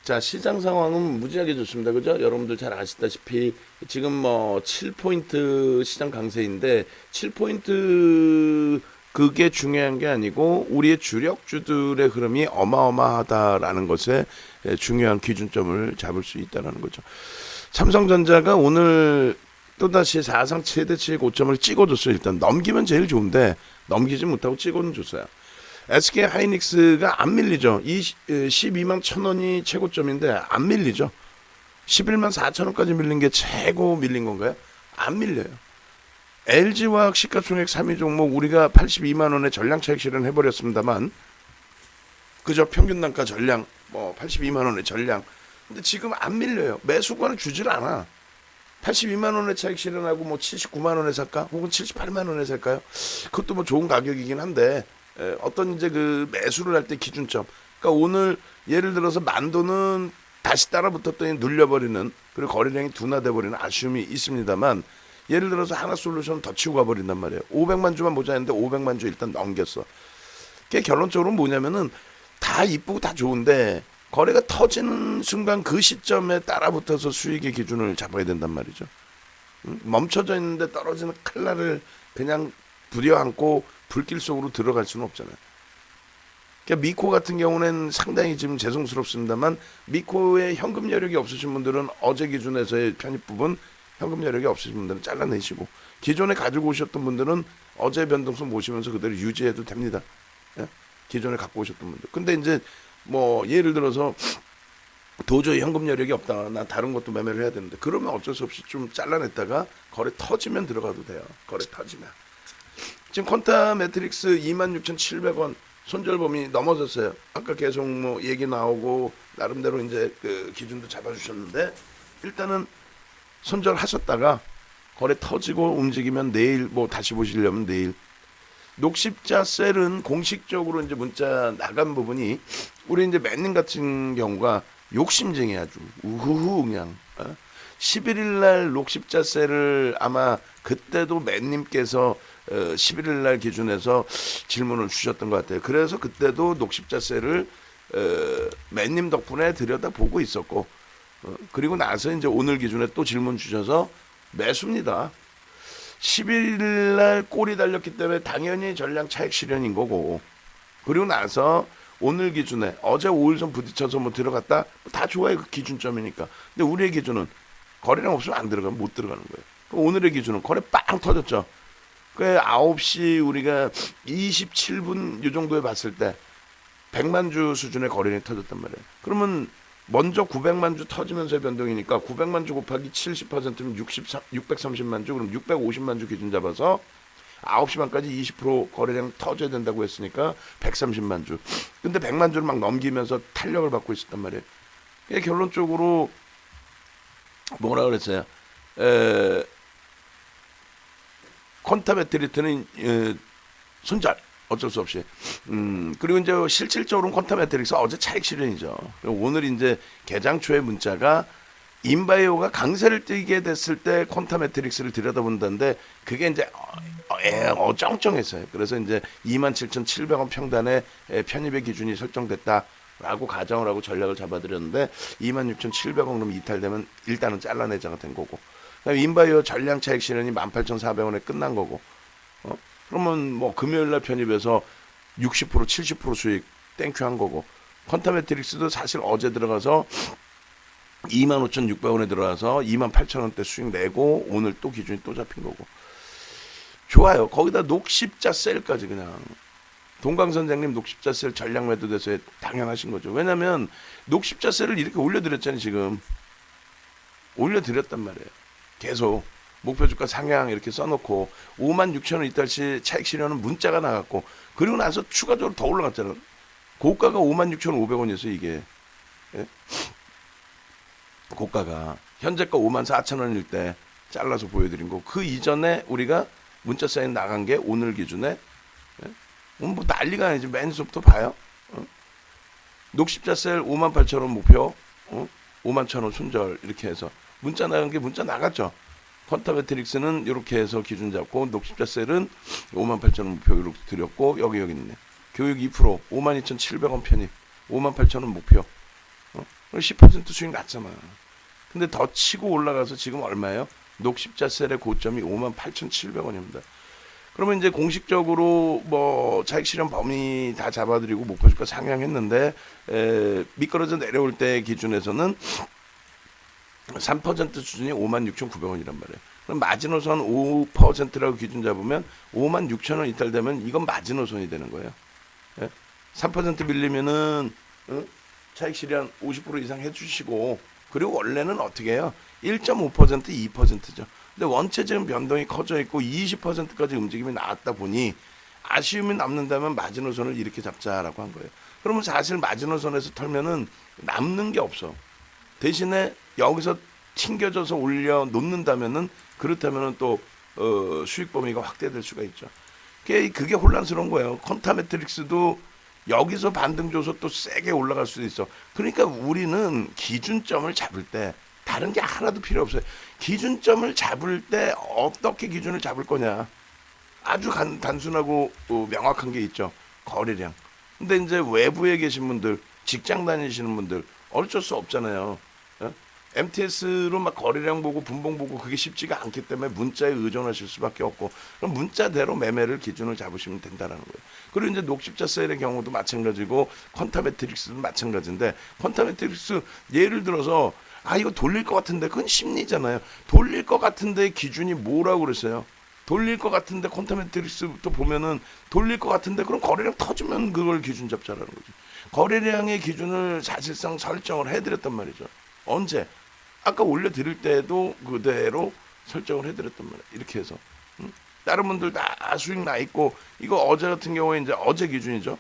자, 시장 상황은 무지하게 좋습니다. 그죠? 여러분들 잘 아시다시피 지금 뭐 7포인트 시장 강세인데 7포인트 그게 중요한 게 아니고 우리의 주력주들의 흐름이 어마어마하다라는 것에 중요한 기준점을 잡을 수 있다는 거죠. 삼성전자가 오늘 또다시 사상 최대치 고점을 찍어줬어요. 일단 넘기면 제일 좋은데 넘기지 못하고 찍어는 줬어요. SK 하이닉스가 안 밀리죠. 12만 1,000원이 최고점인데 안 밀리죠. 11만 4천원까지 밀린 게 최고 밀린 건가요? 안 밀려요. LG화학 시가총액 3위 종목 우리가 82만 원의 전량 차익 실현해버렸습니다만 그저 평균 단가 전량 82만 원의 전량. 근데 지금 안 밀려요. 매수권을 주질 않아. 82만 원의 차익 실현하고 79만 원에 살까? 혹은 78만 원에 살까요? 그것도 좋은 가격이긴 한데 어떤 이제 그 매수를 할 때 기준점. 그러니까 오늘 예를 들어서 만도는 다시 따라붙었더니 눌려버리는 그리고 거래량이 둔화돼버리는 아쉬움이 있습니다만 예를 들어서 하나솔루션 더 치고 가버린단 말이에요. 500만 주만 모자 했는데 500만 주 일단 넘겼어. 그게 결론적으로 뭐냐면은 다 이쁘고 다 좋은데 거래가 터지는 순간 그 시점에 따라붙어서 수익의 기준을 잡아야 된단 말이죠. 멈춰져 있는데 떨어지는 칼날을 그냥 부려안고 불길 속으로 들어갈 수는 없잖아요. 그러니까 미코 같은 경우는 상당히 지금 죄송스럽습니다만 미코의 현금 여력이 없으신 분들은 어제 기준에서의 편입 부분 현금 여력이 없으신 분들은 잘라내시고 기존에 가지고 오셨던 분들은 어제 변동성 모시면서 그대로 유지해도 됩니다. 예? 기존에 갖고 오셨던 분들. 근데 이제 예를 들어서 도저히 현금 여력이 없다. 나 다른 것도 매매를 해야 되는데 그러면 어쩔 수 없이 좀 잘라냈다가 거래 터지면 들어가도 돼요. 거래 터지면. 지금 퀀타 매트릭스 26,700원 손절범위 넘어졌어요. 아까 계속 얘기 나오고 나름대로 이제 그 기준도 잡아주셨는데 일단은 손절하셨다가 거래 터지고 움직이면 내일 다시 보시려면 내일 녹십자 셀은 공식적으로 이제 문자 나간 부분이 우리 이제 맨님 같은 경우가 욕심쟁이 아주 우후후 그냥 11일 날 녹십자 셀을 아마 그때도 맨님께서 11일 날 기준에서 질문을 주셨던 것 같아요. 그래서 그때도 녹십자 셀을 맨님 덕분에 들여다보고 있었고 그리고 나서 이제 오늘 기준에 또 질문 주셔서 매수입니다. 11일 날 꼴이 달렸기 때문에 당연히 전량 차익 실현인 거고 그리고 나서 오늘 기준에 어제 5일선 부딪혀서 들어갔다 다 좋아요. 그 기준점이니까. 근데 우리의 기준은 거래량 없으면 안 들어가면 못 들어가는 거예요. 오늘의 기준은 거래 빵 터졌죠. 그 9시 우리가 27분 이 정도에 봤을 때 100만 주 수준의 거래량이 터졌단 말이에요. 그러면 먼저 900만 주 터지면서의 변동이니까 900만 주 곱하기 70%면 630만 주 그럼 650만 주 기준 잡아서 9시 반까지 20% 거래량 터져야 된다고 했으니까 130만 주. 근데 100만 주를 막 넘기면서 탄력을 받고 있었단 말이에요. 결론적으로 뭐라 그랬어요? 퀀타 매트릭스는 손절 어쩔 수 없이. 그리고 이제 실질적으로는 퀀타 매트릭스 어제 차익 실현이죠. 오늘 이제 개장 초에 문자가 인바이오가 강세를 띠게 됐을 때 퀀타 매트릭스를 들여다본다는데 그게 이제 어정쩡했어요. 그래서 이제 27,700원 평단에 편입의 기준이 설정됐다라고 가정을 하고 전략을 잡아드렸는데 26,700원 그럼 이탈되면 일단은 잘라내자가 된 거고. 인바이오 전량 차익 실현이 18,400원에 끝난 거고. 그러면 금요일날 편입해서 60% 70% 수익 땡큐 한 거고. 퀀타 매트릭스도 사실 어제 들어가서 25,600원에 들어가서 28,000원대 수익 내고 오늘 또 기준이 또 잡힌 거고. 좋아요. 거기다 녹십자 셀까지 그냥 동강선장님 녹십자 셀 전량 매도돼서 당연하신 거죠. 왜냐면 녹십자 셀을 이렇게 올려드렸잖아요. 지금 올려드렸단 말이에요. 계속 목표 주가 상향 이렇게 써놓고 56,000원 이달치 차익 실현은 문자가 나갔고 그리고 나서 추가적으로 더 올라갔잖아요. 고가가 56,500원이었어요. 이게 고가가 현재가 54,000원일 때 잘라서 보여드린 거. 그 이전에 우리가 문자 사인 나간 게 오늘 기준에 난리가 아니지. 맨수부터 봐요. 녹십자 셀 58,000원 목표 51,000원 손절 이렇게 해서 문자 나간 게 문자 나갔죠. 퀀타 매트릭스는 이렇게 해서 기준 잡고 녹십자 셀은 58,000원 목표 이렇게 드렸고 여기 있네. 교육 2% 52,700원 편입 58,000원 목표 그럼 10% 수익 났잖아. 근데 더 치고 올라가서 지금 얼마예요? 녹십자셀의 고점이 58,700원입니다. 그러면 이제 공식적으로 뭐 차익 실현 범위 다 잡아드리고 목표주가 상향했는데 미끄러져 내려올 때 기준에서는 3% 수준이 56,900원이란 말이에요. 그럼 마지노선 5%라고 기준 잡으면 56,000원 이탈되면 이건 마지노선이 되는 거예요. 3% 빌리면은 차익 실현 50% 이상 해주시고, 그리고 원래는 어떻게 해요? 1.5% 2%죠. 근데 원체적인 변동이 커져 있고 20%까지 움직임이 나왔다 보니 아쉬움이 남는다면 마지노선을 이렇게 잡자라고 한 거예요. 그러면 사실 마지노선에서 털면은 남는 게 없어. 대신에 여기서 튕겨져서 올려 놓는다면은, 그렇다면은 또 수익 범위가 확대될 수가 있죠. 그게 혼란스러운 거예요. 퀀타 매트릭스도 여기서 반등 줘서 또 세게 올라갈 수도 있어. 그러니까 우리는 기준점을 잡을 때 다른 게 하나도 필요 없어요. 기준점을 잡을 때 어떻게 기준을 잡을 거냐. 아주 단순하고 명확한 게 있죠. 거래량. 근데 이제 외부에 계신 분들, 직장 다니시는 분들 어쩔 수 없잖아요. MTS로 막 거래량 보고 분봉 보고 그게 쉽지가 않기 때문에 문자에 의존하실 수밖에 없고, 그럼 문자대로 매매를 기준을 잡으시면 된다라는 거예요. 그리고 이제 녹십자셀의 경우도 마찬가지고 퀀타 매트릭스도 마찬가지인데, 퀀타 매트릭스 예를 들어서 이거 돌릴 것 같은데, 그건 심리잖아요. 돌릴 것 같은데 기준이 뭐라고 그랬어요? 돌릴 것 같은데 퀀타 매트릭스부터 보면은 돌릴 것 같은데, 그럼 거래량 터지면 그걸 기준 잡자라는 거죠. 거래량의 기준을 사실상 설정을 해드렸단 말이죠. 언제? 아까 올려드릴 때도 그대로 설정을 해드렸단 말이에요. 이렇게 해서 다른 분들 다 수익 나 있고, 이거 어제 같은 경우에 이제 어제 기준이죠.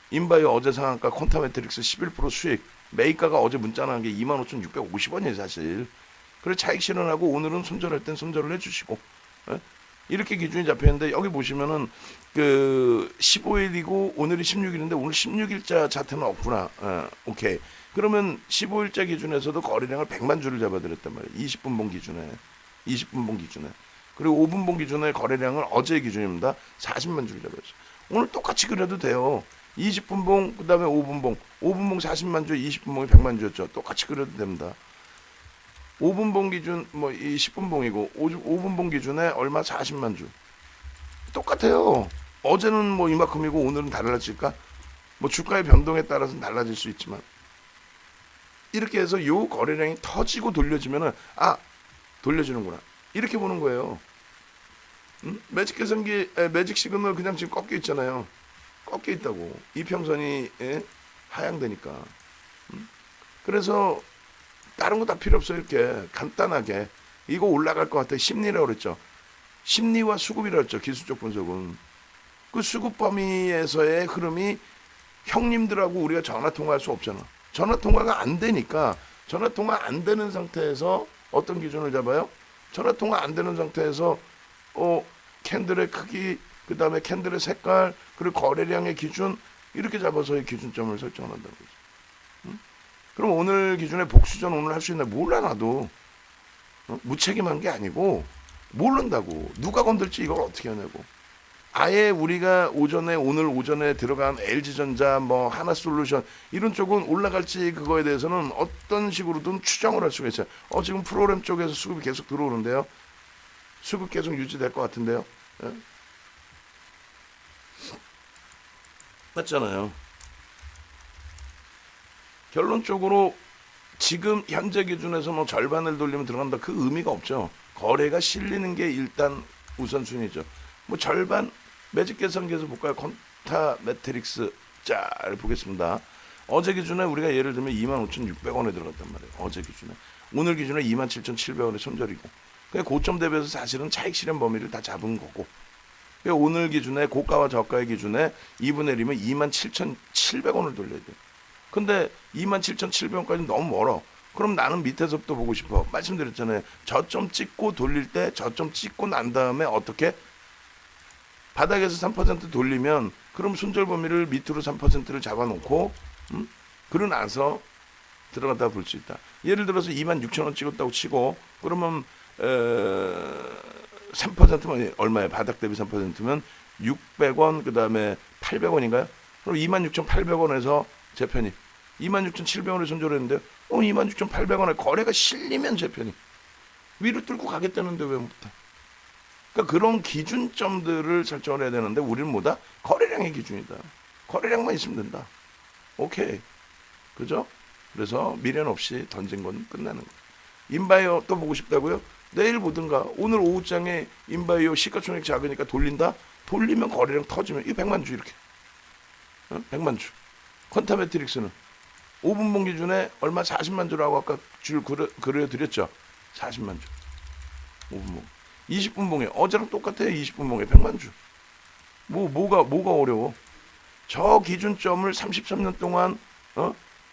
인바이오 어제 상한가 퀀타 매트릭스 11% 수익, 매입가가 어제 문자 나온 게 25,650원이에요 사실. 그래서 차익 실현하고 오늘은 손절할 땐 손절을 해주시고, 이렇게 기준이 잡혀있는데, 여기 보시면은 그 15일이고 오늘이 16일인데 오늘 16일자 차트는 없구나. 오케이. 그러면 15일자 기준에서도 거래량을 100만 주를 잡아드렸단 말이에요. 20분봉 기준에. 20분봉 기준에. 그리고 5분봉 기준의 거래량을 어제 기준입니다. 40만 주를 잡아줬어요. 오늘 똑같이 그래도 돼요. 20분봉, 그 다음에 5분봉. 5분봉 40만 주, 20분봉이 100만 주였죠. 똑같이 그래도 됩니다. 5분봉 기준, 뭐, 이 10분봉이고, 5분봉 기준에 얼마? 40만 주. 똑같아요. 어제는 뭐 이만큼이고 오늘은 달라질까? 뭐 주가의 변동에 따라서는 달라질 수 있지만, 이렇게 해서 요 거래량이 터지고 돌려지면은 돌려주는구나 이렇게 보는 거예요. 매직 계산기 매직 시그널 그냥 지금 꺾여 있잖아요. 꺾여 있다고. 이평선이 하향되니까. 그래서 다른 거 다 필요 없어요. 이렇게 간단하게 이거 올라갈 것 같아. 심리라고 그랬죠. 심리와 수급이라고 했죠. 기술적 분석은 그 수급 범위에서의 흐름이, 형님들하고 우리가 전화 통화할 수 없잖아. 전화 통화가 안 되니까, 전화 통화 안 되는 상태에서 어떤 기준을 잡아요? 전화 통화 안 되는 상태에서 캔들의 크기, 그 다음에 캔들의 색깔, 그리고 거래량의 기준, 이렇게 잡아서의 기준점을 설정한다는 거죠. 그럼 오늘 기준에 복수전 오늘 할 수 있나? 몰라 나도. 무책임한 게 아니고 모른다고. 누가 건들지 이걸 어떻게 하냐고. 아예 우리가 오늘 오전에 들어간 LG전자, 뭐 하나솔루션 이런 쪽은 올라갈지 그거에 대해서는 어떤 식으로든 추정을 할 수가 있어요. 지금 프로그램 쪽에서 수급이 계속 들어오는데요. 수급 계속 유지될 것 같은데요. 맞잖아요. 결론적으로 지금 현재 기준에서 뭐 절반을 돌리면 들어간다, 그 의미가 없죠. 거래가 실리는 게 일단 우선순위죠. 뭐 절반, 매직 계산기에서 볼까요? 퀀타 매트릭스 잘 보겠습니다. 어제 기준에 우리가 예를 들면 25,600원에 들어갔단 말이에요. 어제 기준에. 오늘 기준에 27,700원에 손절이고. 그냥 고점 대비해서 사실은 차익 실현 범위를 다 잡은 거고. 오늘 기준에 고가와 저가의 기준에 2분의 1이면 27,700원을 돌려야 돼요. 근데 27,700원까지 너무 멀어. 그럼 나는 밑에서부터 보고 싶어. 말씀드렸잖아요. 저점 찍고 돌릴 때 저점 찍고 난 다음에 어떻게? 바닥에서 3% 돌리면 그럼 손절 범위를 밑으로 3%를 잡아놓고 그러고 나서 들어갔다 볼 수 있다. 예를 들어서 26,000원 찍었다고 치고, 그러면 3%면 얼마예요? 바닥 대비 3%면 600원, 그 다음에 800원인가요? 그럼 26,800원에서 제 편이 26,700원을 손절했는데 26,800원에 거래가 실리면 제 편이 위로 뚫고 가겠다는데 왜 못해? 그러니까 그런 기준점들을 설정을 해야 되는데 우리는 뭐다? 거래량의 기준이다. 거래량만 있으면 된다. 오케이. 그죠? 그래서 미련 없이 던진 건 끝나는 거예요. 인바이어 또 보고 싶다고요? 내일 보든가. 오늘 오후장에 인바이어 시가총액 작으니까 돌린다? 돌리면 거래량 터지면 이 100만 주 이렇게. 100만 주. 퀀타 매트릭스는 5분봉 기준에 얼마 40만 주라고 아까 줄 그려드렸죠. 40만 주. 5분봉. 20분봉에 어제랑 똑같아요. 20분봉에 100만 주. 뭐가 어려워? 저 기준점을 33년 동안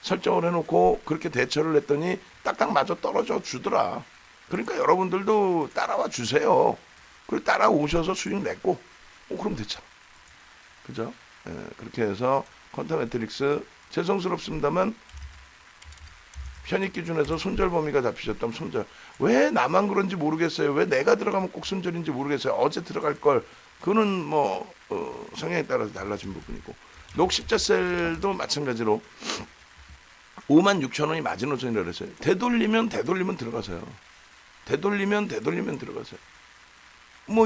설정을 해놓고 그렇게 대처를 했더니 딱딱 맞아 떨어져 주더라. 그러니까 여러분들도 따라와 주세요. 그리고 따라오셔서 수익 냈고, 그럼 됐잖아. 그죠? 그렇게 해서 퀀타 매트릭스 죄송스럽습니다만 편입 기준에서 손절 범위가 잡히셨다면 손절. 왜 나만 그런지 모르겠어요. 왜 내가 들어가면 꼭 손절인지 모르겠어요. 어제 들어갈 걸. 그거는 성향에 따라서 달라진 부분이고. 녹십자셀도 마찬가지로 56,000원이 마지노선이라고 그랬어요. 되돌리면 들어가세요. 되돌리면 들어가세요.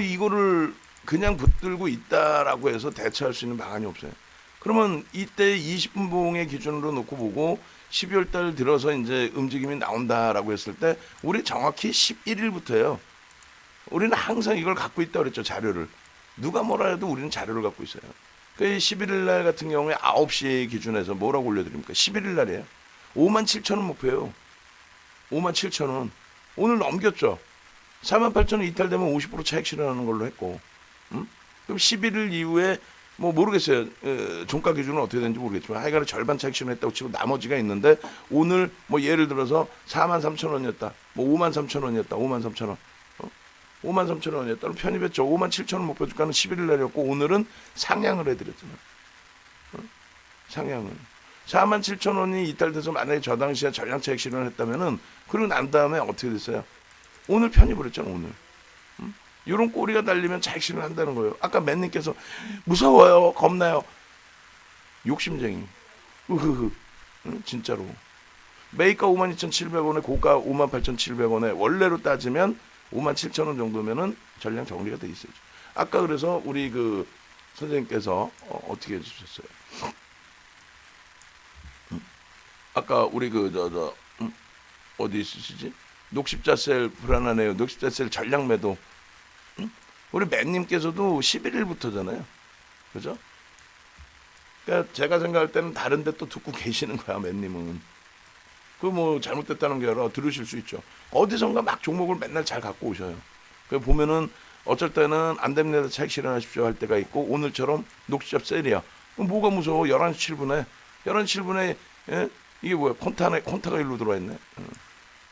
이거를 그냥 붙들고 있다라고 해서 대처할 수 있는 방안이 없어요. 그러면 이때 20분봉의 기준으로 놓고 보고 12월 달 들어서 이제 움직임이 나온다라고 했을 때 우리 정확히 11일부터예요. 우리는 항상 이걸 갖고 있다고 그랬죠. 자료를. 누가 뭐라 해도 우리는 자료를 갖고 있어요. 그 11일 날 같은 경우에 9시 기준에서 뭐라고 올려드립니까? 11일 날이에요. 57,000원 목표예요. 57,000원. 오늘 넘겼죠. 48,000원 이탈되면 50% 차익 실현하는 걸로 했고. 그럼 11일 이후에 모르겠어요. 종가 기준은 어떻게 되는지 모르겠지만 하여간에 절반 차익 실현했다고 치고 나머지가 있는데 오늘 예를 들어서 43,000원이었다. 53,000원이었다. 53,000원. 53,000원이었다. 그럼 편입했죠. 57,000원 목표 주가는 11일 날이었고 오늘은 상향을 해드렸잖아요. 상향을. 47,000원이 이탈돼서 만약에 저 당시에 전량 차익 실현을 했다면은 그리고 난 다음에 어떻게 됐어요? 오늘 편입을 했잖아요. 오늘. 이런 꼬리가 달리면 차익 실현을 한다는 거예요. 아까 맨님께서 무서워요. 겁나요. 욕심쟁이. 진짜로. 매입가 52,700원에 고가 58,700원에 원래로 따지면 57,000원 정도면은 전량 정리가 돼 있어요. 아까 그래서 우리 선생님께서 어떻게 해주셨어요? 아까 우리 어디 있으시지? 녹십자셀 불안하네요. 녹십자셀 전량 매도. 우리 맨님께서도 11일부터잖아요. 그죠? 그러니까 제가 생각할 때는 다른 데 또 듣고 계시는 거야, 맨님은. 잘못됐다는 게 아니라 들으실 수 있죠. 어디선가 막 종목을 맨날 잘 갖고 오셔요. 그 보면은 어쩔 때는 안 됩니다. 차익 실현하십시오 할 때가 있고 오늘처럼 녹십자셀이야. 뭐가 무서워? 11시 7분에 11시 7분에 이게 뭐야? 콘타가 일로 들어와 있네.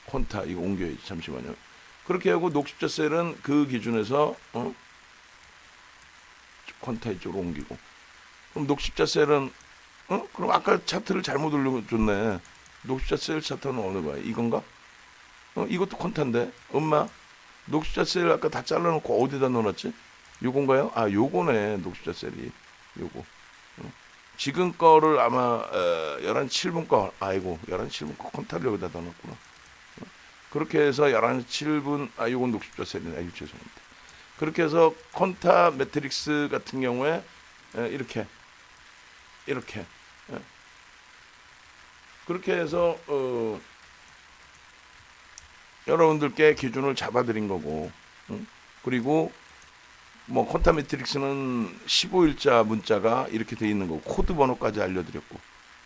콘타 이거 옮겨야지. 잠시만요. 그렇게 하고 녹십자셀은 그 기준에서 콘타 이쪽으로 옮기고. 그럼 녹십자셀은 그럼 아까 차트를 잘못 올려줬네. 녹십자셀 차트는 어느 거야? 이건가? 이것도 콘타인데. 엄마 녹십자셀 아까 다 잘라놓고 어디다 넣어놨지? 요건가요? 아 요거네. 녹십자셀이 요거. 지금 거를 아마 11시 7분 거. 아이고 11시 7분 거 콘타를 여기다 넣어놨구나. 그렇게 해서 11시 7분 요건 녹십자셀이네. 죄송합니다. 그렇게 해서 콘타 매트릭스 같은 경우에 이렇게 그렇게 해서 여러분들께 기준을 잡아드린 거고, 그리고 콘타 매트릭스는 15일자 문자가 이렇게 돼 있는 거고 코드 번호까지 알려드렸고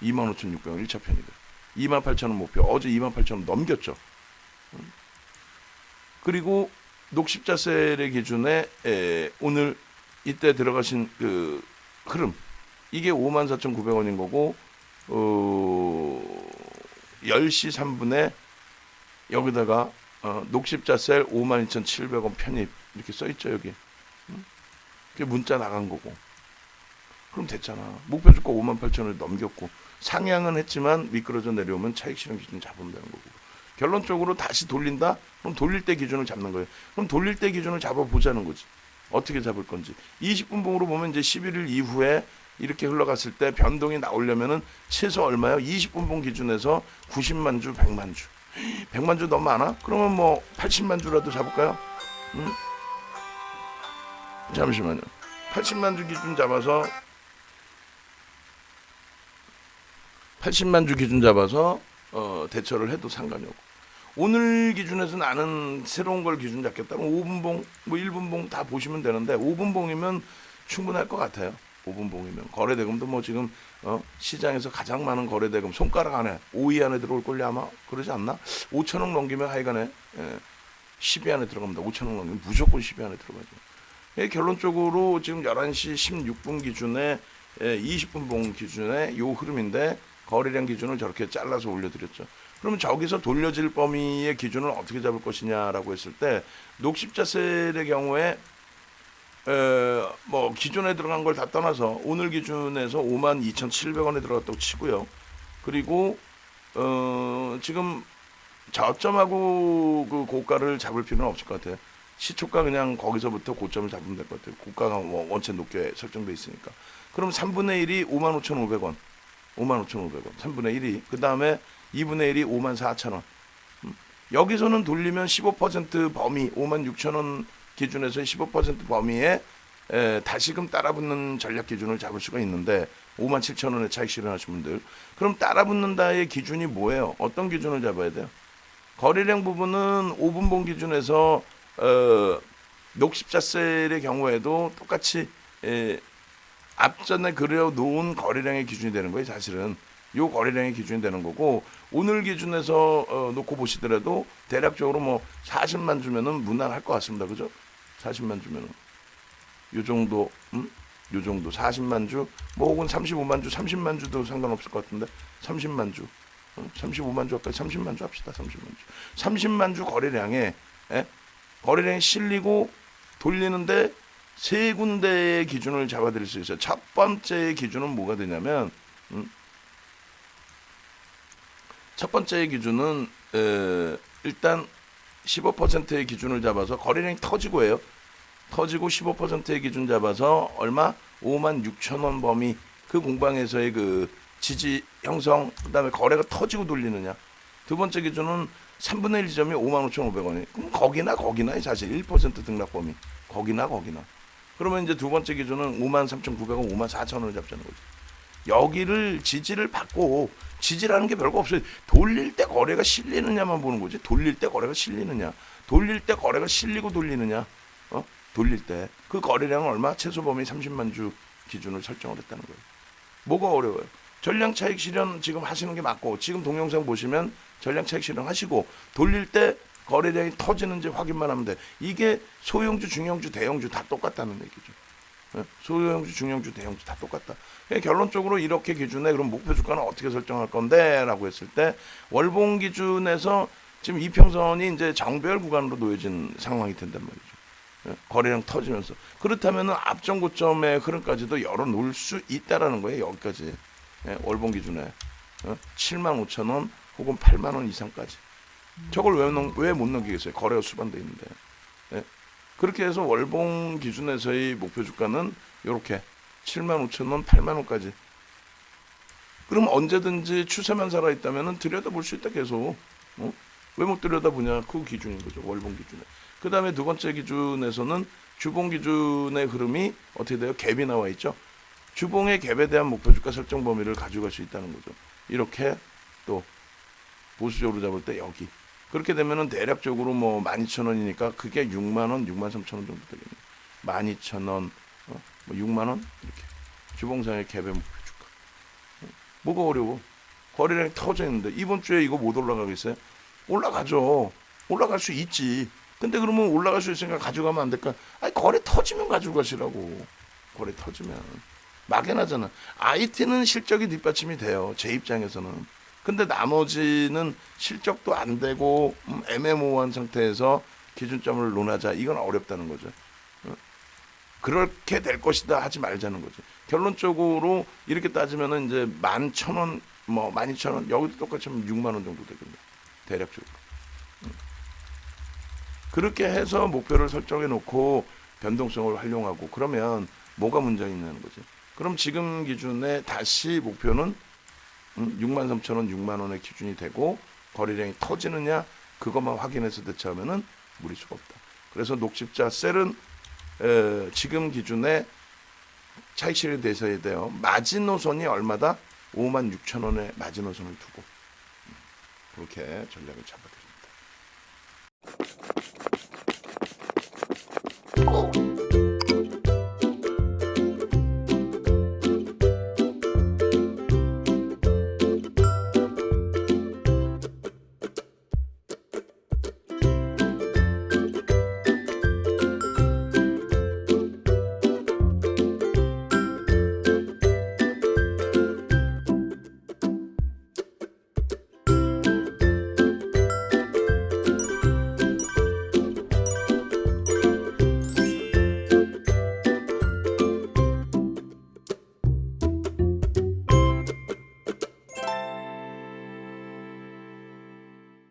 25,600원 1차 편입 28,000원 목표. 어제 28,000원 넘겼죠. 그리고 녹십자셀의 기준에 오늘 이때 들어가신 그 흐름 이게 54,900원인 거고 10시 3분에 여기다가 녹십자셀 52,700원 편입 이렇게 써있죠. 여기 그게 문자 나간 거고 그럼 됐잖아. 목표 주가 58,000원을 넘겼고 상향은 했지만 미끄러져 내려오면 차익 실현 기준 잡으면 되는 거고 결론적으로 다시 돌린다? 그럼 돌릴 때 기준을 잡는 거예요. 그럼 돌릴 때 기준을 잡아보자는 거지. 어떻게 잡을 건지. 20분봉으로 보면 이제 11일 이후에 이렇게 흘러갔을 때 변동이 나오려면은 최소 얼마요? 20분봉 기준에서 90만 주, 100만 주. 100만 주 너무 많아? 그러면 뭐 80만 주라도 잡을까요? 잠시만요. 80만 주 기준 잡아서 80만 주 기준 잡아서 대처를 해도 상관이 없고, 오늘 기준에서 나는 새로운 걸 기준 잡겠다. 5분봉, 뭐 1분봉 다 보시면 되는데 5분봉이면 충분할 것 같아요. 5분봉이면 거래대금도 뭐 지금 시장에서 가장 많은 거래대금 손가락 안에 5위 안에 들어올 걸요 아마. 그러지 않나? 5천억 넘기면 하여간에 10위 안에 들어갑니다. 5천억 넘기면 무조건 10위 안에 들어가죠. 결론적으로 지금 11시 16분 기준에 20분봉 기준에 요 흐름인데 거래량 기준을 저렇게 잘라서 올려드렸죠. 그러면 저기서 돌려질 범위의 기준을 어떻게 잡을 것이냐라고 했을 때, 녹십자셀의 경우에 뭐 기존에 들어간 걸 다 떠나서 오늘 기준에서 52,700원에 들어갔다고 치고요. 그리고 지금 저점하고 그 고가를 잡을 필요는 없을 것 같아요. 시초가 그냥 거기서부터 고점을 잡으면 될 것 같아요. 고가가 원체 높게 설정돼 있으니까. 그럼 3분의 1이 55,500원. 55,500원. 3분의 1이. 그 다음에 2분의 1이 54,000원. 여기서는 돌리면 15% 범위, 56,000원 기준에서 15% 범위에 다시금 따라붙는 전략 기준을 잡을 수가 있는데, 57,000원의 차익 실현하신 분들. 그럼 따라붙는다의 기준이 뭐예요? 어떤 기준을 잡아야 돼요? 거래량 부분은 5분봉 기준에서 녹십자셀의 경우에도 똑같이 앞전에 그려놓은 거래량의 기준이 되는 거예요. 사실은 요 거래량의 기준이 되는 거고, 오늘 기준에서 놓고 보시더라도 대략적으로 뭐 40만 주면은 무난할 것 같습니다. 그죠? 40만 주면은 요 정도, 요 정도 40만 주, 뭐 혹은 35만 주, 30만 주도 상관없을 것 같은데, 30만 주, 35만 주 아까 30만 주 합시다. 30만 주 거래량에 거래량이 실리고 돌리는데 세 군데의 기준을 잡아드릴 수 있어요. 첫 번째 기준은 뭐가 되냐면, 첫 번째 기준은 일단 15%의 기준을 잡아서 거래량이 터지고 해요. 터지고 15%의 기준 잡아서 얼마? 56,000원 범위, 그 공방에서의 그 지지 형성, 그다음에 거래가 터지고 돌리느냐. 두 번째 기준은 3분의 1 지점이 55,500원이. 그럼 거기나 사실 1% 등락 범위. 거기나. 그러면 이제 두 번째 기준은 53,900원, 54,000원을 잡자는 거죠. 여기를 지지를 받고, 지지라는 게 별거 없어요. 돌릴 때 거래가 실리느냐만 보는 거지. 돌릴 때 거래가 실리느냐. 돌릴 때 거래가 실리고 돌리느냐. 돌릴 때. 그 거래량은 얼마? 최소 범위 30만 주 기준을 설정을 했다는 거예요. 뭐가 어려워요? 전량 차익 실현 지금 하시는 게 맞고, 지금 동영상 보시면 전량 차익 실현 하시고, 돌릴 때 거래량이 터지는지 확인만 하면 돼. 이게 소형주, 중형주, 대형주 다 똑같다는 얘기죠. 소형주, 중형주, 대형주 다 똑같다. 결론적으로 이렇게 기준에 그럼 목표 주가는 어떻게 설정할 건데? 라고 했을 때, 월봉 기준에서 지금 이평선이 이제 정배열 구간으로 놓여진 상황이 된단 말이죠. 거래량 터지면서. 그렇다면 앞전 고점의 흐름까지도 열어놓을 수 있다라는 거예요. 여기까지. 월봉 기준에 75,000원 혹은 80,000원 이상까지. 저걸 왜 못 넘기겠어요? 거래가 수반돼 있는데. 그렇게 해서 월봉 기준에서의 목표 주가는 이렇게 75,000원, 80,000원까지. 그럼 언제든지 추세만 살아있다면 들여다볼 수 있다 계속. 왜 못 들여다보냐? 그 기준인 거죠. 월봉 기준에. 그 다음에 두 번째 기준에서는 주봉 기준의 흐름이 어떻게 돼요? 갭이 나와 있죠. 주봉의 갭에 대한 목표 주가 설정 범위를 가져갈 수 있다는 거죠. 이렇게 또 보수적으로 잡을 때 여기. 그렇게 되면은 대략적으로 뭐 12,000원이니까 그게 6만원, 63,000원 정도 되겠네요. 12,000원, 뭐 6만원? 이렇게. 주봉상의 갭의 목표 주가. 뭐가 어려워? 거래량이 터져 있는데 이번 주에 이거 못 올라가겠어요? 올라가죠. 올라갈 수 있지. 근데 그러면 올라갈 수 있으니까 가져가면 안 될까? 아니, 거래 터지면 가지고 가시라고. 거래 터지면. 막연하잖아. IT는 실적이 뒷받침이 돼요. 제 입장에서는. 근데 나머지는 실적도 안 되고 애매모호한 상태에서 기준점을 논하자. 이건 어렵다는 거죠. 그렇게 될 것이다 하지 말자는 거죠. 결론적으로 이렇게 따지면은 이제 11,000원, 뭐 12,000원, 여기도 똑같이 하면 6만 원 정도 되겠네요. 대략적으로. 그렇게 해서 목표를 설정해 놓고 변동성을 활용하고, 그러면 뭐가 문제가 있냐는 거죠. 그럼 지금 기준에 다시 목표는 63,000원, 6만 원의 기준이 되고 거래량이 터지느냐 그것만 확인해서 대처하면은 무리수가 없다. 그래서 녹십자 셀은 지금 기준에 차익 실현이 돼서야 돼요. 마지노선이 얼마다? 56,000원의 마지노선을 두고 그렇게 전략을 잡아야 되죠.